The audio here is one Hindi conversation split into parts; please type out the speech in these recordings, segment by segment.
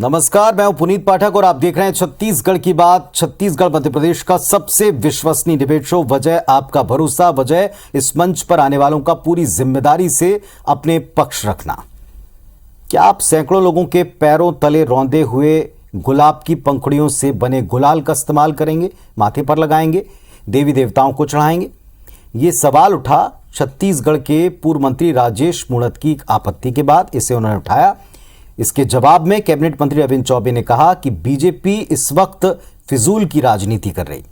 नमस्कार, मैं हूं पुनीत पाठक और आप देख रहे हैं छत्तीसगढ़ की बात। छत्तीसगढ़ मध्य प्रदेश का सबसे विश्वसनीय डिबेट शो वजह आपका भरोसा। वजह इस मंच पर आने वालों का पूरी जिम्मेदारी से अपने पक्ष रखना। क्या आप सैकड़ों लोगों के पैरों तले रौंदे हुए गुलाब की पंखुड़ियों से बने गुलाल का इस्तेमाल करेंगे, माथे पर लगाएंगे, देवी देवताओं को चढ़ाएंगे? ये सवाल उठा छत्तीसगढ़ के पूर्व मंत्री राजेश मूणत की आपत्ति के बाद। इसे उन्होंने उठाया। इसके जवाब में कैबिनेट मंत्री अरविंद चौबे ने कहा कि बीजेपी इस वक्त फिजूल की राजनीति कर रही।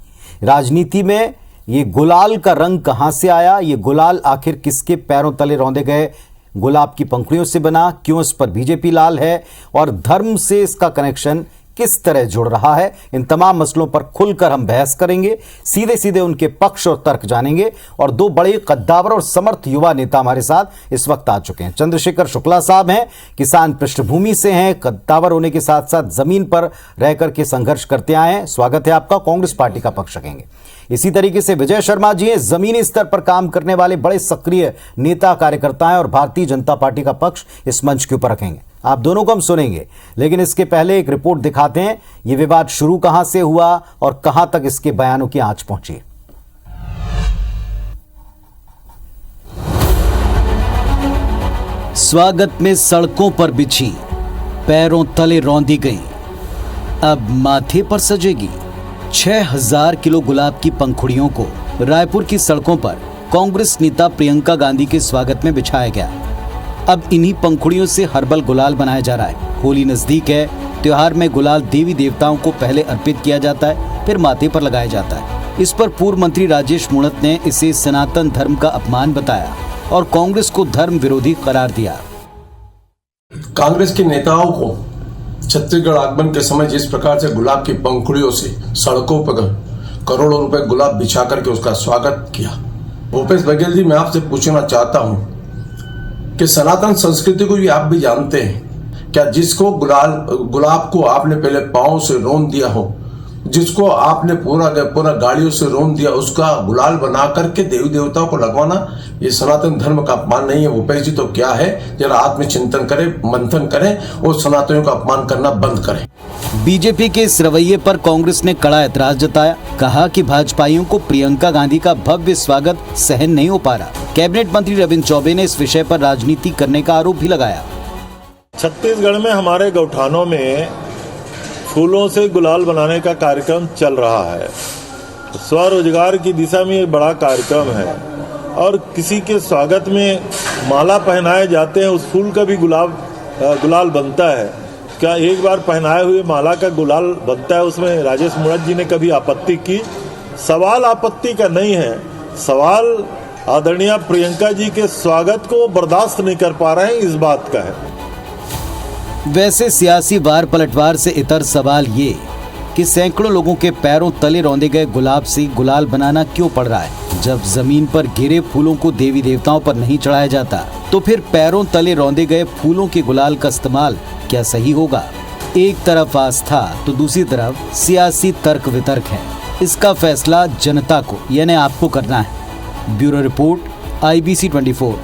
राजनीति में ये गुलाल का रंग कहां से आया? ये गुलाल आखिर किसके पैरों तले रौंदे गए गुलाब की पंखुड़ियों से बना? क्यों इस पर बीजेपी लाल है? और धर्म से इसका कनेक्शन किस तरह जुड़ रहा है? इन तमाम मसलों पर खुलकर हम बहस करेंगे, सीधे सीधे उनके पक्ष और तर्क जानेंगे। और दो बड़े कद्दावर और समर्थ युवा नेता हमारे साथ इस वक्त आ चुके हैं। चंद्रशेखर शुक्ला साहब हैं, किसान पृष्ठभूमि से हैं, कद्दावर होने के साथ साथ जमीन पर रहकर के संघर्ष करते आए हैं। स्वागत है आपका। कांग्रेस पार्टी का पक्ष रखेंगे। इसी तरीके से विजय शर्मा जी हैं, जमीनी स्तर पर काम करने वाले बड़े सक्रिय नेता कार्यकर्ता हैं और भारतीय जनता पार्टी का पक्ष इस मंच के ऊपर रखेंगे। आप दोनों को हम सुनेंगे, लेकिन इसके पहले एक रिपोर्ट दिखाते हैं। ये विवाद शुरू कहां से हुआ और कहां तक इसके बयानों की आंच पहुंची। स्वागत में सड़कों पर बिछी, पैरों तले रौंदी गई, अब माथे पर सजेगी। 6000 किलो गुलाब की पंखुड़ियों को रायपुर की सड़कों पर कांग्रेस नेता प्रियंका गांधी के स्वागत में बिछाया गया। अब इन्हीं पंखुड़ियों से हर्बल गुलाल बनाया जा रहा है। होली नजदीक है। त्योहार में गुलाल देवी देवताओं को पहले अर्पित किया जाता है, फिर माथे पर लगाया जाता है। इस पर पूर्व मंत्री राजेश मूणत ने इसे सनातन धर्म का अपमान बताया और कांग्रेस को धर्म विरोधी करार दिया। कांग्रेस के नेताओं को छत्तीसगढ़ आगमन के समय जिस प्रकार से गुलाब की पंखुड़ियों से सड़कों पर करोड़ों रुपए गुलाब बिछा करके उसका स्वागत किया, भूपेश बघेल जी, मैं आपसे पूछना चाहता हूं कि सनातन संस्कृति को भी आप भी जानते हैं क्या? जिसको गुलाब को आपने पहले पांव से रौंद दिया हो, जिसको आपने पूरा गाड़ियों से रौंद दिया, उसका गुलाल बना करके देवी देवताओं को लगवाना, ये सनातन धर्म का अपमान नहीं है? भूपेश जी तो क्या है? जरा आत्मचिंतन करें, मंथन करें और सनातनियों का अपमान करना बंद करें। बीजेपी के इस रवैये पर कांग्रेस ने कड़ा ऐतराज जताया। कहा कि भाजपाइयों को प्रियंका गांधी का भव्य स्वागत सहन नहीं हो पा रहा। कैबिनेट मंत्री अरविंद चौबे ने इस विषय पर राजनीति करने का आरोप भी लगाया। छत्तीसगढ़ में हमारे गौठानों में फूलों से गुलाल बनाने का कार्यक्रम चल रहा है। स्वरोजगार की दिशा में एक बड़ा कार्यक्रम है और किसी के स्वागत में माला पहनाए जाते हैं, उस फूल का भी गुलाल बनता है। क्या एक बार पहनाए हुए माला का गुलाल बनता है? उसमें राजेश मूणत जी ने कभी आपत्ति की? सवाल आपत्ति का नहीं है, सवाल आदरणीय प्रियंका जी के स्वागत को बर्दाश्त नहीं कर पा रहे हैं, इस बात का है। वैसे सियासी वार पलटवार से इतर सवाल ये कि सैकड़ों लोगों के पैरों तले रौंदे गए गुलाब से गुलाल बनाना क्यों पड़ रहा है? जब जमीन पर गिरे फूलों को देवी देवताओं पर नहीं चढ़ाया जाता, तो फिर पैरों तले रौंदे गए फूलों के गुलाल का इस्तेमाल क्या सही होगा? एक तरफ आस्था तो दूसरी तरफ सियासी तर्क वितर्क है। इसका फैसला जनता को यानी आपको करना है। Bureau report, IBC 24।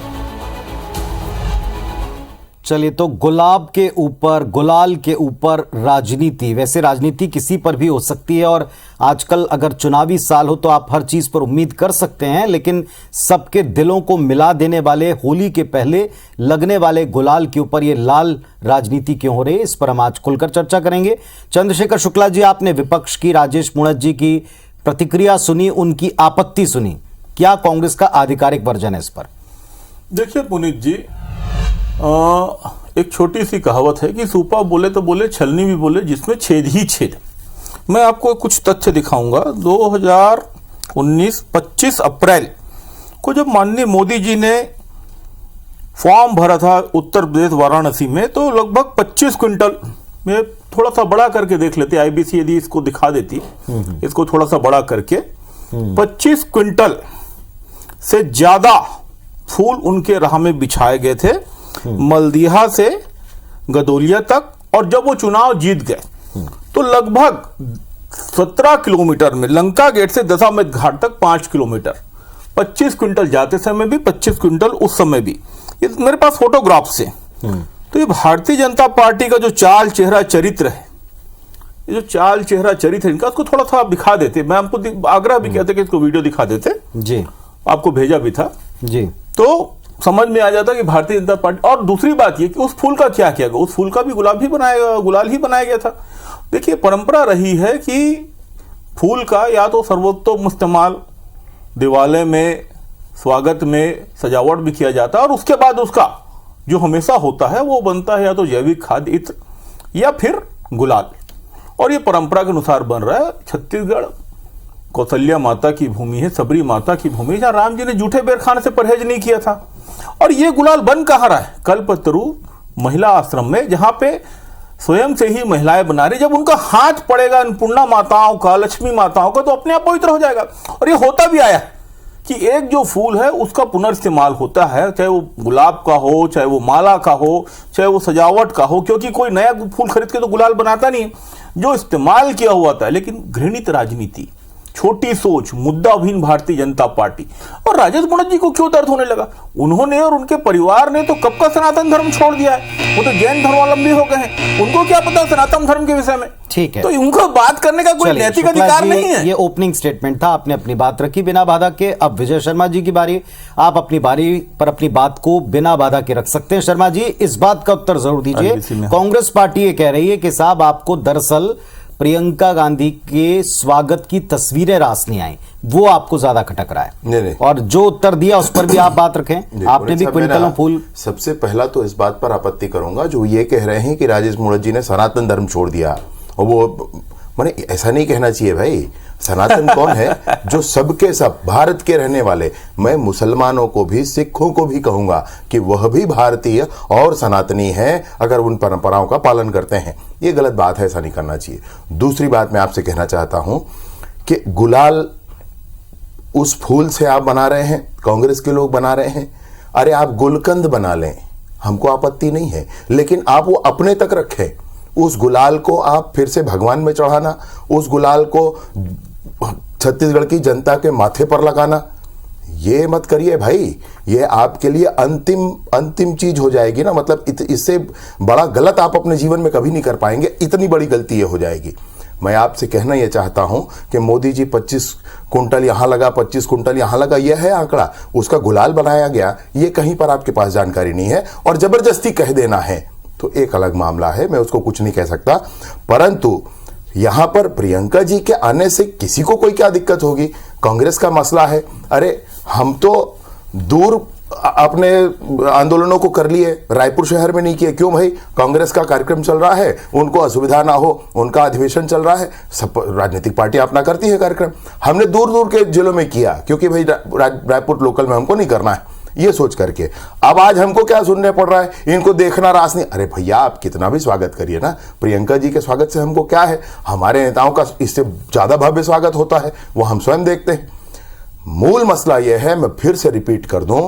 चलिए, तो गुलाब के ऊपर, गुलाल के ऊपर राजनीति। वैसे राजनीति किसी पर भी हो सकती है और आजकल अगर चुनावी साल हो तो आप हर चीज पर उम्मीद कर सकते हैं, लेकिन सबके दिलों को मिला देने वाले होली के पहले लगने वाले गुलाल के ऊपर ये लाल राजनीति क्यों हो रही है, इस पर हम आज खुलकर चर्चा करेंगे। चंद्रशेखर शुक्ला जी, आपने विपक्ष की राजेश मूणत जी की प्रतिक्रिया सुनी, उनकी आपत्ति सुनी। क्या कांग्रेस का आधिकारिक वर्जन है इस पर? देखिए पुनीत जी, एक छोटी सी कहावत है कि सूपा बोले तो बोले, छलनी भी बोले, जिसमें छेद ही छेद। मैं आपको कुछ तथ्य दिखाऊंगा। 2019 25 अप्रैल को जब माननीय मोदी जी ने फॉर्म भरा था उत्तर प्रदेश वाराणसी में, तो लगभग 25 क्विंटल में, थोड़ा सा बड़ा करके देख लेते IBC यदि इसको दिखा देती, इसको थोड़ा सा बड़ा करके, 25 क्विंटल से ज्यादा फूल उनके राह में बिछाए गए थे, मलदीहा से गदोलिया तक। और जब वो चुनाव जीत गए तो लगभग 17 किलोमीटर में, लंका गेट से दशामेध घाट तक 5 किलोमीटर, 25 क्विंटल जाते समय भी, 25 क्विंटल उस समय भी। ये मेरे पास फोटोग्राफ्स हैं। तो ये भारतीय जनता पार्टी का जो चाल चेहरा चरित्र है, ये जो चाल चेहरा चरित्र है इनका, उसको थोड़ा सा आप दिखा देते। मैं आपको आग्रह भी किया था कि इसको वीडियो दिखा देते जी, आपको भेजा भी था जी, तो समझ में आ जाता कि भारतीय जनता पार्टी। और दूसरी बात ये कि उस फूल का क्या किया गया, उस फूल का भी गुलाल ही बनाया गया था। देखिए, परंपरा रही है कि फूल का या तो सर्वोत्तम इस्तेमाल दिवाले में, स्वागत में, सजावट भी किया जाता है, और उसके बाद उसका जो हमेशा होता है वो बनता है या तो जैविक खाद्य इत्र या फिर गुलाल, और ये परंपरा के अनुसार बन रहा है। छत्तीसगढ़ कौशल्या माता की भूमि है, सबरी माता की भूमि, जहां राम जी ने जूठे बेर खाने से परहेज नहीं किया था। और ये गुलाल बन कहां रहा है? कल्पतरु महिला आश्रम में, जहां पे स्वयं से ही महिलाएं बना रही। जब उनका हाथ पड़ेगा अन्नपूर्णा माताओं का, लक्ष्मी माताओं का, तो अपने आप पवित्र हो जाएगा। और ये होता भी आया कि एक जो फूल है उसका पुनर्इस्तेमाल होता है, चाहे वो गुलाब का हो, चाहे वो माला का हो, चाहे वो सजावट का हो, क्योंकि कोई नया फूल खरीद के तो गुलाल बनाता नहीं, जो इस्तेमाल किया हुआ था। लेकिन घृणित राजनीति, छोटी सोच, मुद्दाहीन भारतीय जनता पार्टी। और राजेश मूणत जी को क्यों दर्द होने लगा? उन्होंने और उनके परिवार ने तो कब का सनातन धर्म छोड़ दिया है, वो तो जैन धर्मावलंबी हो गए हैं, उनको क्या पता सनातन धर्म के विषय में? ठीक है, तो उनको बात करने का कोई नैतिक अधिकार नहीं है। ये ओपनिंग स्टेटमेंट था, आपने अपनी बात रखी बिना बाधा के। अब विजय शर्मा जी की बारी, आप अपनी बारी पर अपनी बात को बिना बाधा के रख सकते हैं। शर्मा जी, इस बात का उत्तर जरूर दीजिए। कांग्रेस पार्टी ये कह रही है कि साहब आपको दरअसल प्रियंका गांधी के स्वागत की तस्वीरें रास नहीं आई, वो आपको ज्यादा खटक रहा है। नहीं। और जो उत्तर दिया उस पर भी आप बात रखें। आपने भी क्विंटलों फूल। सबसे पहला तो इस बात पर आपत्ति करूंगा जो ये कह रहे हैं कि राजेश मूणत जी ने सनातन धर्म छोड़ दिया, और वो माने ऐसा नहीं कहना चाहिए भाई। सनातन कौन है? जो सबके सब भारत के रहने वाले, मैं मुसलमानों को भी, सिखों को भी कहूंगा कि वह भी भारतीय और सनातनी हैं अगर उन परंपराओं का पालन करते हैं। ये गलत बात है, ऐसा नहीं करना चाहिए। दूसरी बात मैं आपसे कहना चाहता हूं कि गुलाल उस फूल से आप बना रहे हैं, कांग्रेस के लोग बना रहे हैं। अरे आप गुलकंद बना लें, हमको आपत्ति नहीं है, लेकिन आप वो अपने तक रखें। उस गुलाल को आप फिर से भगवान में चढ़ाना, उस गुलाल को छत्तीसगढ़ की जनता के माथे पर लगाना, ये मत करिए भाई। ये आपके लिए अंतिम चीज हो जाएगी ना। मतलब इससे बड़ा गलत आप अपने जीवन में कभी नहीं कर पाएंगे। इतनी बड़ी गलती ये हो जाएगी। मैं आपसे कहना यह चाहता हूं कि मोदी जी 25 कुंटल यहां लगा, 25 कुंटल यहां लगा, यह है आंकड़ा, उसका गुलाल बनाया गया, ये कहीं पर आपके पास जानकारी नहीं है। और जबरदस्ती कह देना है तो एक अलग मामला है, मैं उसको कुछ नहीं कह सकता। परंतु यहां पर प्रियंका जी के आने से किसी को कोई क्या दिक्कत होगी? कांग्रेस का मसला है। अरे हम तो दूर अपने आंदोलनों को कर लिए, रायपुर शहर में नहीं किए। क्यों भाई? कांग्रेस का कार्यक्रम चल रहा है, उनको असुविधा ना हो, उनका अधिवेशन चल रहा है, सब राजनीतिक पार्टी अपना करती है कार्यक्रम। हमने दूर दूर के जिलों में किया क्योंकि भाई रायपुर लोकल में हमको नहीं करना है, ये सोच करके। अब आज हमको क्या सुनने पड़ रहा है? इनको देखना रास नहीं। अरे भैया, आप कितना भी स्वागत करिए ना, प्रियंका जी के स्वागत से हमको क्या है? हमारे नेताओं का इससे ज्यादा भव्य स्वागत होता है, वो हम स्वयं देखते हैं। मूल मसला यह है, मैं फिर से रिपीट कर दूं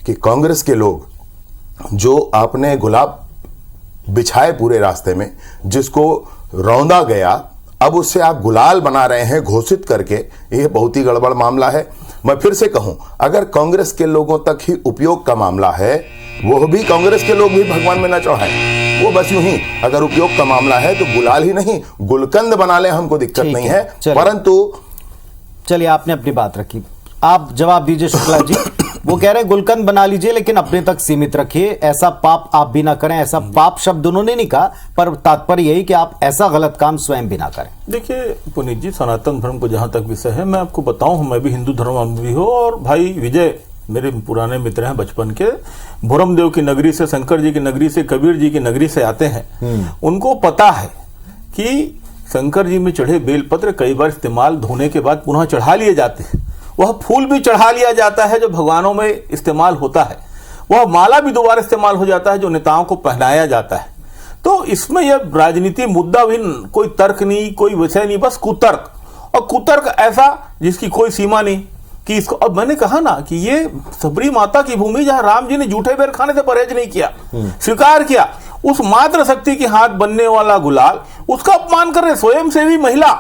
कि कांग्रेस के लोग जो आपने गुलाब बिछाए पूरे रास्ते में, जिसको रौंदा गया, अब उससे आप गुलाल बना रहे हैं घोषित करके, यह बहुत ही गड़बड़ मामला है। मैं फिर से कहूं, अगर कांग्रेस के लोगों तक ही उपयोग का मामला है, वो भी कांग्रेस के लोग भी भगवान में न चढ़ाएं। वो बस यूं ही, अगर उपयोग का मामला है तो गुलाल ही नहीं, गुलकंद बना ले, हमको दिक्कत नहीं है। परंतु चलिए, आपने अपनी बात रखी, आप जवाब दीजिए शुक्ला जी। वो कह रहे हैं गुलकंद बना लीजिए लेकिन अपने तक सीमित रखिए, ऐसा पाप आप भी ना करें। ऐसा पाप शब्द उन्होंने नहीं कहा, पर तात्पर्य यही कि आप ऐसा गलत काम स्वयं भी ना करें। देखिए पुनीत जी, सनातन धर्म को जहां तक विषय है, मैं आपको बताऊं, मैं भी हिंदू धर्मावलंबी हूं, और भाई विजय मेरे पुराने मित्र हैं बचपन के, भोरमदेव की नगरी से, शंकर जी की नगरी से, कबीर जी की नगरी से आते हैं। उनको पता है कि शंकर जी में चढ़े बेलपत्र कई बार इस्तेमाल धोने के बाद पुनः चढ़ा लिए जाते हैं। वह फूल भी चढ़ा लिया जाता है जो भगवानों में इस्तेमाल होता है। वह माला भी दोबारा इस्तेमाल हो जाता है जो नेताओं को पहनाया जाता है। तो इसमें यह राजनीति मुद्दा भी कोई तर्क नहीं, कोई विषय नहीं, बस कुतर्क। और कुतर्क ऐसा जिसकी कोई सीमा नहीं कि इसको, अब मैंने कहा ना कि ये सबरी माता की भूमि जहां राम जी ने जूठे बेर खाने से परहेज नहीं किया, स्वीकार किया, उस मात्र शक्ति के हाथ बनने वाला गुलाल, उसका अपमान कर रहे। स्वयंसेवी महिला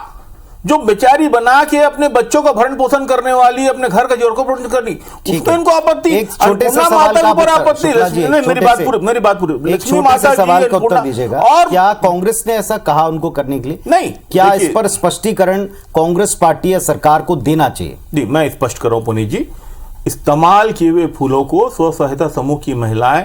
जो बेचारी बना के अपने बच्चों का भरण पोषण करने वाली, अपने घर का जोर को पोषण करनी, उसमें इनको आपत्ति। एक छोटे से सवाल माता का के ऊपर आपत्ति। मेरी बात पूरी, एक छोटे से सवाल का उत्तर दीजिएगा। और क्या कांग्रेस ने ऐसा कहा उनको करने के लिए? नहीं। क्या इस पर स्पष्टीकरण कांग्रेस पार्टी या सरकार को देना चाहिए? जी, मैं स्पष्ट कर रहा हूं पुनीत जी, इस्तेमाल किए हुए फूलों को स्व सहायता समूह की महिलाएं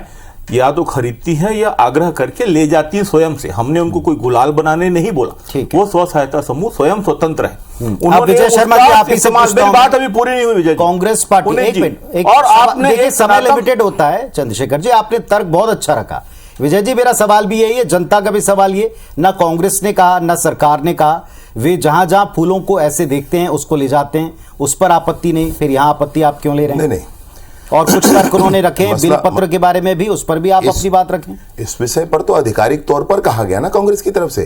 या तो खरीदती हैं या आग्रह करके ले जाती हैं स्वयं से। हमने उनको कोई गुलाल बनाने नहीं बोला, वो स्व सहायता समूह स्वयं स्वतंत्र है। अब विजय शर्मा जी, आप ही से पूछता हूं, बात अभी पूरी नहीं हुई विजय जी। कांग्रेस पार्टी, एक मिनट, और आपने एक समय लिमिटेड होता है। चंद्रशेखर जी, आपने तर्क बहुत अच्छा रखा। विजय जी, मेरा सवाल भी यही है, जनता का भी सवाल ये, ना कांग्रेस ने कहा ना सरकार ने कहा, वे जहां जहां फूलों को ऐसे देखते हैं उसको ले जाते हैं, उस पर आपत्ति नहीं, फिर यहां आपत्ति आप क्यों ले रहे हैं? नहीं, और कुछ तर्क उन्होंने रखे बिल पत्र के बारे में भी, उस पर भी आप अपनी बात रखें। इस विषय पर तो आधिकारिक तौर पर कहा गया ना कांग्रेस की तरफ से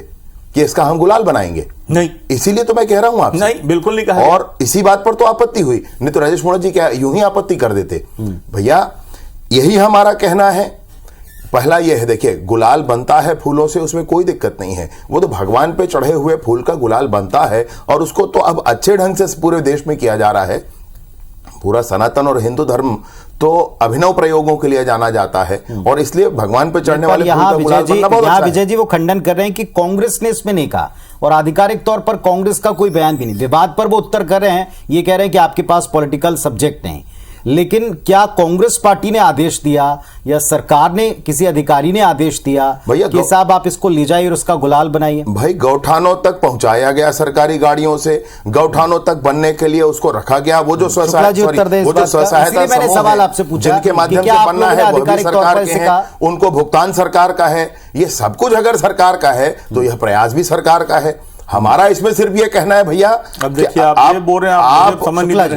कि इसका हम गुलाल बनाएंगे। नहीं, इसीलिए तो मैं कह रहा हूं आपसे। नहीं, बिल्कुल नहीं कहा। और इसी बात पर तो आपत्ति हुई, नहीं तो राजेश मोहन जी क्या यूं ही आपत्ति कर देते? भैया, यही हमारा कहना है। पहला यह है, देखिए, गुलाल बनता है फूलों से, उसमें कोई दिक्कत नहीं है, वो तो भगवान पे चढ़े हुए फूल का गुलाल बनता है, और उसको तो अब अच्छे ढंग से पूरे देश में किया जा रहा है। पूरा सनातन और हिंदू धर्म तो अभिनव प्रयोगों के लिए जाना जाता है, और इसलिए भगवान पे चढ़ने वाले फूल का गुलाल बनना बहुत अच्छा है। विजय जी वो खंडन कर रहे हैं कि कांग्रेस ने इसमें नहीं कहा, और आधिकारिक तौर पर कांग्रेस का कोई बयान भी नहीं। विवाद पर वो उत्तर कर रहे हैं, ये कह रहे हैं कि आपके पास पॉलिटिकल सब्जेक्ट नहीं। लेकिन क्या कांग्रेस पार्टी ने आदेश दिया या सरकार ने, किसी अधिकारी ने आदेश दिया कि साहब आप इसको ले जाइए और उसका गुलाल बनाइए? भाई, गौठानों तक पहुंचाया गया सरकारी गाड़ियों से, गौठानों तक बनने के लिए उसको रखा गया। वो जो स्वसहायता सवाल आपसे पूछा, जिनके माध्यम से बनना है वो भी सरकार के हैं, उनको भुगतान सरकार का है। ये सब कुछ अगर सरकार का है तो यह प्रयास भी सरकार का है। हमारा इसमें सिर्फ ये कहना है भैया, अब देखिए आप ये बोल रहे हैं,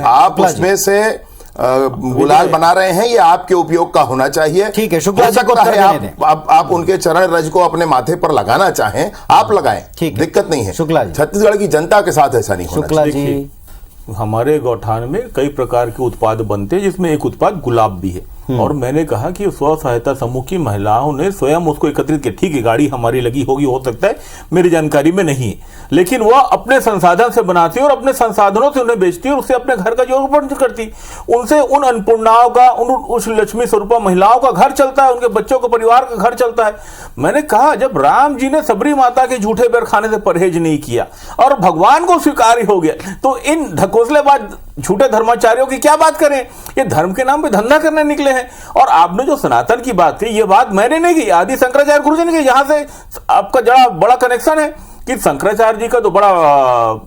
आप उसमें से गुलाल बना रहे हैं, ये आपके उपयोग का होना चाहिए। ठीक है, शुक्ला जी को आप उनके चरण रज को अपने माथे पर लगाना चाहें, आप लगाएं, दिक्कत नहीं है। शुक्ला जी, छत्तीसगढ़ की जनता के साथ ऐसा नहीं होना शुक्ला जी, हमारे गौठान में कई प्रकार के उत्पाद बनते हैं, जिसमें एक उत्पाद गुलाब भी है। और मैंने कहा कि स्व सहायता समूह की महिलाओं ने स्वयं उसको एकत्रित किया। ठीक है, गाड़ी हमारी लगी होगी, हो सकता है, मेरी जानकारी में नहीं है, लेकिन वह अपने संसाधन से बनाती है और अपने संसाधनों से उन्हें बेचती है और उससे अपने घर का जोड़ करती। उनसे उन अन्नपूर्णाओं का, उस लक्ष्मी स्वरूपा महिलाओं का घर चलता है, उनके बच्चों का, परिवार का घर चलता है। मैंने कहा, जब राम जी ने सबरी माता के झूठे बेर खाने से परहेज नहीं किया और भगवान को स्वीकार हो गया, तो इन ढकोसलेबाज झूठे धर्माचार्यों की क्या बात करें? ये धर्म के नाम पे धंधा करने निकले हैं। और आपने जो सनातन की बात की, ये बात मैंने नहीं की, आदि शंकराचार्य गुरु जी ने की, जहां से आपका बड़ा कनेक्शन है कि शंकराचार्य जी का तो बड़ा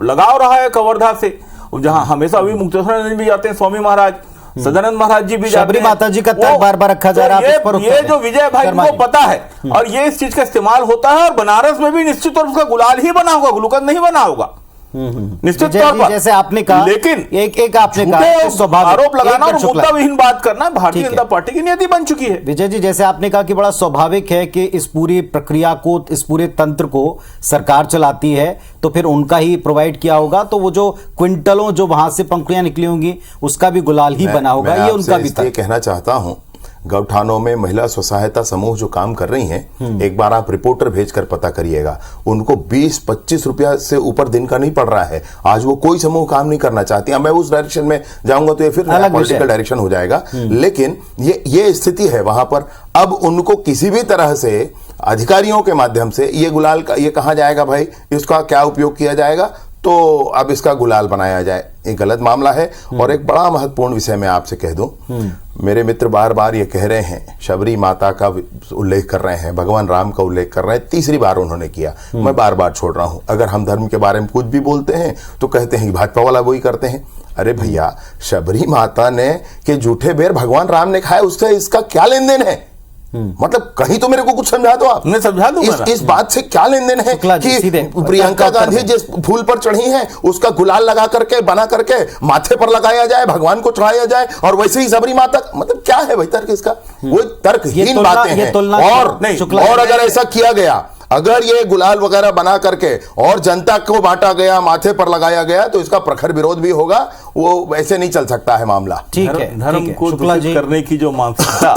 लगाव रहा है कवर्धा से, जहां हमेशा अभी मुक्तेश्वर भी जाते हैं, स्वामी महाराज, सदानंद महाराज जी भी जाते हैं। शबरी माता जी का तर्क बार बार रखा जा रहा है। ये जो विजय भाई को पता है और ये इस चीज का इस्तेमाल होता है, और बनारस में भी निश्चित तौर पर उसका गुलाल ही बना होगा, गुलकंद नहीं बना होगा, निश्चित तौर पर। जैसे आपने कहा, लेकिन एक आपने कहा आरोप लगाना और मुद्दाविहीन बात करना भारतीय जनता पार्टी की नीति बन चुकी है। विजय जी, जैसे आपने कहा कि बड़ा स्वाभाविक है कि इस पूरी प्रक्रिया को, इस पूरे तंत्र को सरकार चलाती है, तो फिर उनका ही प्रोवाइड किया होगा, तो वो जो क्विंटलों जो वहां से पंखुड़ियां निकली होंगी उसका भी गुलाल ही बना होगा, ये उनका भी तर्क। कहना चाहता हूं, गौठानों में महिला स्वसहायता समूह जो काम कर रही हैं, एक बार आप रिपोर्टर भेजकर पता करिएगा, उनको 20-25 रुपया से ऊपर दिन का नहीं पड़ रहा है। आज वो कोई समूह काम नहीं करना चाहती। मैं उस डायरेक्शन में जाऊंगा तो ये फिर पॉलिटिकल डायरेक्शन हो जाएगा, लेकिन ये स्थिति है वहां पर। अब उनको किसी भी तरह से अधिकारियों के माध्यम से ये गुलाल का, ये कहा जाएगा भाई इसका क्या उपयोग किया जाएगा, तो अब इसका गुलाल बनाया जाए, ये गलत मामला है। और एक बड़ा महत्वपूर्ण विषय मैं आपसे कह दूं, मेरे मित्र बार बार ये कह रहे हैं, शबरी माता का उल्लेख कर रहे हैं, भगवान राम का उल्लेख कर रहे हैं, तीसरी बार उन्होंने किया। मैं बार बार छोड़ रहा हूं, अगर हम धर्म के बारे में कुछ भी बोलते हैं तो कहते हैं कि भाजपा वाला वही करते हैं। अरे भैया, शबरी माता ने के झूठे बेर भगवान राम ने खाए, उससे इसका क्या लेन देन है? मतलब कहीं तो मेरे को कुछ समझा दो आप। मैं समझा दूंगा इस बात से क्या लेन देन है कि प्रियंका गांधी जिस फूल पर चढ़ी हैं उसका गुलाल लगा करके, बना करके माथे पर लगाया जाए, भगवान को चढ़ाया जाए, और वैसे ही सबरी माता, मतलब क्या है भाई तर्क इसका? वो तर्कहीन बातें हैं। और अगर ऐसा किया गया, अगर ये गुलाल वगैरह बना करके और जनता को बांटा गया, माथे पर लगाया गया, तो इसका प्रखर विरोध भी होगा। वो वैसे नहीं चल सकता है मामला। ठीक है, धर्म को दूषित करने की जो मानसिकता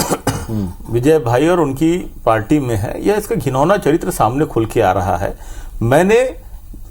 विजय भाई और उनकी पार्टी में है, यह इसका घिनौना चरित्र सामने खुल के आ रहा है। मैंने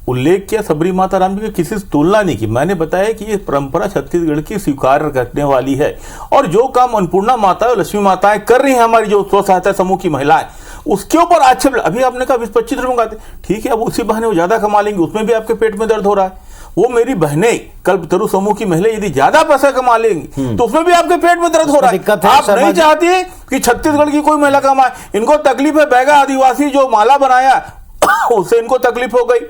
उल्लेख किया सबरी माता राम जी की, किसी से तुलना नहीं की। मैंने बताया कि ये परंपरा छत्तीसगढ़ की स्वीकार करने वाली है, और जो काम अन्नपूर्णा माता और लक्ष्मी माताएं कर रही हैं, हमारी जो स्व सहायता समूह की महिलाएं, उसके ऊपर आक्षेप। अभी आपने कहा 20-25 रुपए मंगाते, ठीक है, अब उसी बहाने वो ज्यादा कमा लेंगे, उसमें भी आपके पेट में दर्द हो रहा है। वो मेरी बहनें कल्पतरु समूह की महिला यदि ज्यादा पैसा कमा लेंगी तो उसमें भी आपके पेट में दर्द हो रहा है। आप नहीं चाहती कि छत्तीसगढ़ की कोई महिला कमाए। इनको तकलीफ है, बैगा आदिवासी जो माला बनाया उससे इनको तकलीफ हो गई।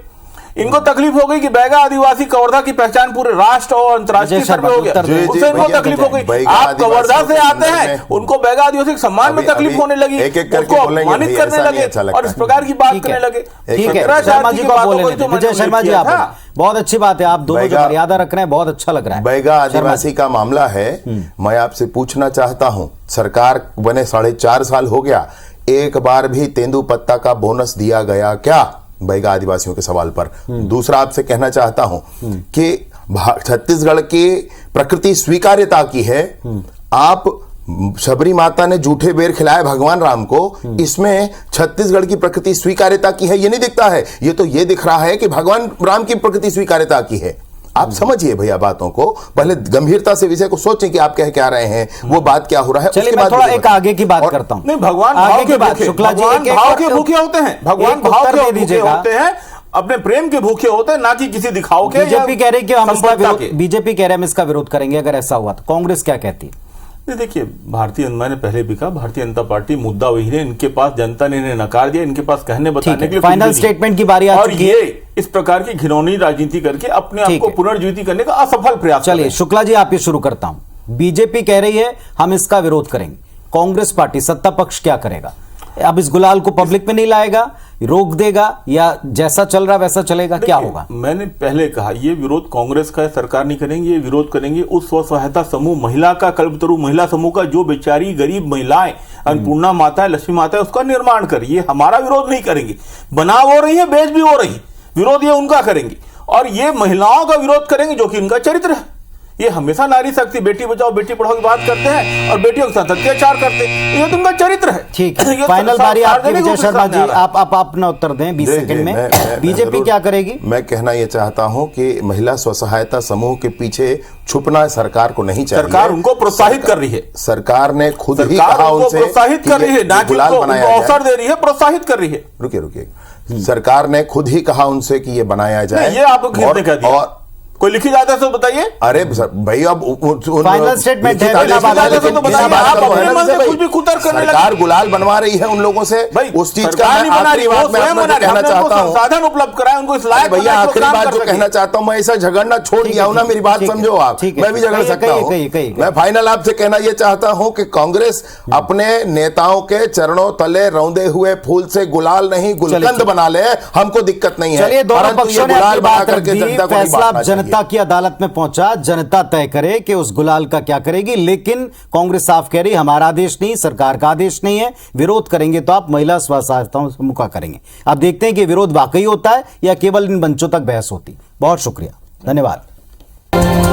इनको तकलीफ हो गई कि बैगा आदिवासी कवर्धा की पहचान पूरे राष्ट्र और अंतर्राष्ट्रीय स्तर पे हो गया, उससे इनको तकलीफ हो गई। आप कवर्धा से आते हैं, उनको बैगा आदिवासी के सम्मान में तकलीफ होने लगी, उसको अपमानित करने लगे और इस प्रकार की बात करने लगे। ठीक है, शर्मा जी को बोले, विजय शर्मा जी आप, बहुत अच्छी बात है, आप दोनों जो मर्यादा रख रहे हैं बहुत अच्छा लग रहा है। बैगा आदिवासी का मामला है, मैं आपसे पूछना चाहता हूं, सरकार बने 4.5 साल हो गया, एक बार भी तेंदुपत्ता का बोनस दिया गया क्या बैगा आदिवासियों के सवाल पर? दूसरा आपसे कहना चाहता हूं कि छत्तीसगढ़ की प्रकृति स्वीकार्यता की है। आप शबरी माता ने जूठे बेर खिलाए भगवान राम को, इसमें छत्तीसगढ़ की प्रकृति स्वीकार्यता की है ये नहीं दिखता है। ये तो ये दिख रहा है कि भगवान राम की प्रकृति स्वीकार्यता की है। आप समझिए भैया बातों को, पहले गंभीरता से विषय को सोचें कि आप क्या रहे हैं, वो बात क्या हो रहा है। चलिए मैं थोड़ा एक आगे की बात करता हूं। नहीं, भगवान आगे की बात, शुक्ला जी भाव के भूखे होते हैं, भगवान भाव के भूखे होते हैं, अपने प्रेम के भूखे होते हैं, ना कि किसी दिखाओ के। बीजेपी कह रही है कि हम इसका विरोध, बीजेपी कह रहे हैं हम इसका विरोध करेंगे अगर ऐसा हुआ तो। कांग्रेस क्या कहती है? देखिए, मैंने पहले भी कहा, भारतीय जनता पार्टी मुद्दा वही है, इनके पास जनता ने इन्हें नकार दिया, इनके पास कहने बताने के लिए फाइनल स्टेटमेंट की बारी आ चुकी है। और ये इस प्रकार की घिनौनी राजनीति करके अपने आप को पुनर्जीवित करने का असफल प्रयास। चलिए शुक्ला जी आप ये शुरू करता हूं। बीजेपी कह रही है हम इसका विरोध करेंगे, कांग्रेस पार्टी सत्ता पक्ष क्या करेगा? अब इस गुलाल को पब्लिक में नहीं लाएगा, रोक देगा, या जैसा चल रहा वैसा चलेगा, क्या होगा? मैंने पहले कहा, ये विरोध कांग्रेस का सरकार नहीं करेंगे, ये विरोध करेंगे उस स्व सहायता समूह महिला का, कल्पतरु महिला समूह का, जो बेचारी गरीब महिलाएं, अन्नपूर्णा माता है, लक्ष्मी माता है, उसका निर्माण कर। ये हमारा विरोध नहीं करेंगे, बना हो रही है, बेच भी हो रही, विरोध ये उनका करेंगे। और ये महिलाओं का विरोध करेंगे जो कि इनका चरित्र है। ये हमेशा नारी शक्ति, बेटी बचाओ बेटी पढ़ाओ की बात करते हैं और बेटियों के साथ अत्याचार करते हैं, ये तो उनका चरित्र है। ठीक है, फाइनल बारी आपकी विजय शर्मा जी, आप अपना उत्तर दें 20 सेकंड में। बीजेपी क्या करेगी? मैं कहना यह चाहता हूं कि महिला स्व सहायता समूह के पीछे छुपना सरकार को नहीं चाहिए। सरकार उनको प्रोत्साहित कर रही है, सरकार ने खुद ही कहा उनसे प्रोत्साहित कर रही है, ना कि उनको अवसर दे रही है, प्रोत्साहित कर रही है। रुकिए, सरकार ने खुद ही कहा उनसे कि ये बनाया जाए। ये आपको किसने कह दिया? और कोई लिखी जाता है तो बताइए। अरे भाई अब फाइनल स्टेटमेंट है, सरकार गुलाल बनवा रही है उन लोगों से, उस चीज का आखिरी बात मैं कहना चाहता हूँ, साधन उपलब्ध कराए उनको इस लायक। भैया आखिरी बात जो कहना चाहता हूँ, मैं ऐसा झगड़ना छोड़ दिया हूं ना, मेरी बात समझो आप, मैं भी झगड़ सकता हूँ। मैं फाइनल आपसे कहना यह चाहता हूँ कि कांग्रेस अपने नेताओं के चरणों तले रौंदे हुए फूल से गुलाल नहीं गुलकंद बना ले, हमको दिक्कत नहीं है। चलिए दोनों पक्षों ने अपनी बात रख दी, फैसला जनता की अदालत में पहुंचा, जनता तय करे कि उस गुलाल का क्या करेगी। लेकिन कांग्रेस साफ कह रही हमारा आदेश नहीं, सरकार का आदेश नहीं है, विरोध करेंगे तो आप महिला स्व सहायता समूह का करेंगे। आप देखते हैं कि विरोध वाकई होता है या केवल इन मंचों तक बहस होती। बहुत शुक्रिया, धन्यवाद।